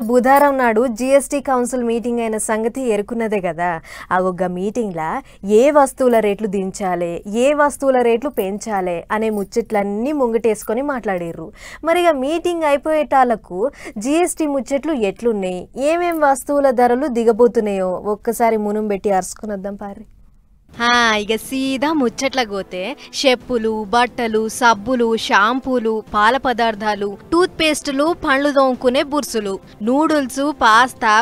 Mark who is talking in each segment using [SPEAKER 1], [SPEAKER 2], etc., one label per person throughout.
[SPEAKER 1] బుధవారం నాడు GST council meeting అయిన సంగతి ఎరుకున్నదే కదా. ఆ మీటింగ్లా ఏ వస్తువుల రేట్లు దించాలి, ఏ వస్తువుల రేట్లు పెంచాలి అనే ముచ్చట్లన్నీ ముంగటేసుకొని మాట్లాడిర్రు. మరి మీటింగ్ అయిపోయేటాలకు జీఎస్టీ ముచ్చట్లు ఎట్లున్నాయి, ఏమేం వస్తువుల ధరలు దిగబోతున్నాయో ఒక్కసారి మునం పెట్టి అరుచుకునొద్దాం పారి.
[SPEAKER 2] ఇక సీదా ముచ్చట్లకు పోతే చెప్పులు, బట్టలు, సబ్బులు, షాంపూలు, పాల పదార్థాలు, టూత్ పేస్టులు, పండ్లు తోముకునే బుర్సులు, నూడిల్స్, పాస్తా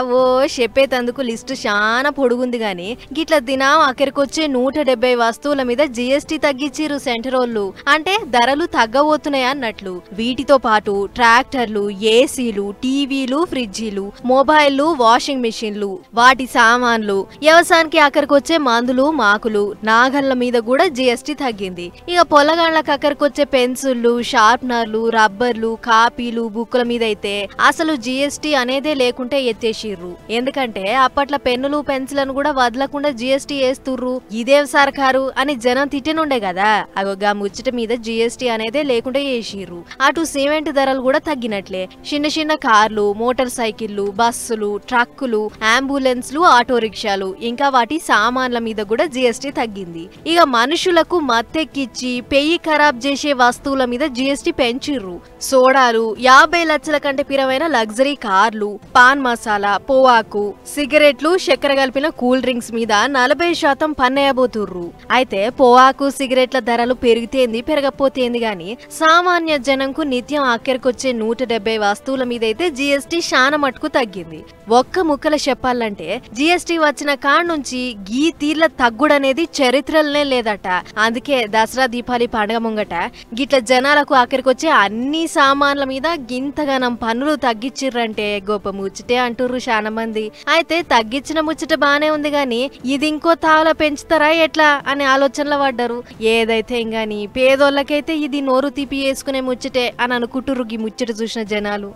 [SPEAKER 2] చెప్పేతందుకు లిస్టు చాలా పొడుగుంది గాని గిట్ల దినం అక్కడికొచ్చే 170 వస్తువుల మీద జీఎస్టీ తగ్గించిర్రు సెంటరోళ్ళు. అంటే ధరలు తగ్గబోతున్నాయి అన్నట్లు. వీటితో పాటు ట్రాక్టర్లు, ఏసీలు, టీవీలు, ఫ్రిడ్జీలు, మొబైల్లు, వాషింగ్ మిషన్లు, వాటి సామాన్లు, వ్యవసాయానికి అక్కడికొచ్చే మందులు, మాకులు, నాగళ్ల మీద కూడా జీఎస్టీ తగ్గింది. ఇక పొలగాళ్లకు అక్కడికొచ్చే పెన్సిళ్లు, షార్ప్నర్లు, రబ్బర్లు, కాపీలు, బుక్కుల మీద అయితే అసలు జీఎస్టీ అనేదే లేకుంటే ఎత్తేసిర్రు. ఎందుకంటే అప్పట్లో పెన్నులు, పెన్సిళ్లను కూడా వదలకుండా జీఎస్టీ వేస్తుర్రు. ఇదే సర్కారు అని జనం తిట్టనుండే కదా. అగోగా ముచ్చట మీద జీఎస్టీ అనేదే లేకుండా చేసిర్రు. అటు సిమెంట్ ధరలు కూడా తగ్గినట్లే. చిన్న చిన్న కార్లు, మోటార్ సైకిళ్లు, బస్సులు, ట్రక్కులు, అంబులెన్స్లు, ఆటో రిక్షాలు, ఇంకా వాటి సామాన్ల మీద కూడా జీఎస్టీ తగ్గింది. ఇక మనుషులకు మత్తెక్కిచ్చి పెయ్యి ఖరాబ్ చేసే వస్తువుల మీద జీఎస్టీ పెంచిర్రు. సోడాలు, 50 లక్షల కంటే పిరవైన లగ్జరీ కార్లు, పాన్ మసాలా, పొవాకు, సిగరెట్లు, చక్కెర కలిపిన కూల్ డ్రింక్స్ మీద 40% పన్నేయబోతుర్రు. అయితే పొవాకు, సిగరెట్ల ధరలు పెరిగితేంది పెరగపోతేంది గాని సామాన్య జనంకు నిత్యం అక్కడికొచ్చే 170 వస్తువుల మీద అయితే జీఎస్టీ శాన మటుకు తగ్గింది. ఒక్క ముక్కల చెప్పాలంటే జీఎస్టీ వచ్చిన కాడ నుంచి గీ తీర్ల తగ్గుడనేది చరిత్రలనే లేదట. అందుకే దసరా దీపావళి పండుగ ముంగట గిట్ల జనాలకు అక్కడికొచ్చే అన్ని సామాన్ల మీద గింతగానం పన్నులు తగ్గిచ్చిర్రంటే గొప్ప ముచ్చటే అంటుర్రు చాలా మంది. అయితే తగ్గించిన ముచ్చట బానే ఉంది గాని ఇది ఇంకో తావల పెంచుతారా ఎట్లా అనే ఆలోచనలో పడ్డారు. ఏదైతే ఇంగాని పేదోళ్ళకైతే ఇది నోరు తీపి వేసుకునే ముచ్చటే అని అనుకుంటుర్రు ఈ ముచ్చట చూసిన జనాలు.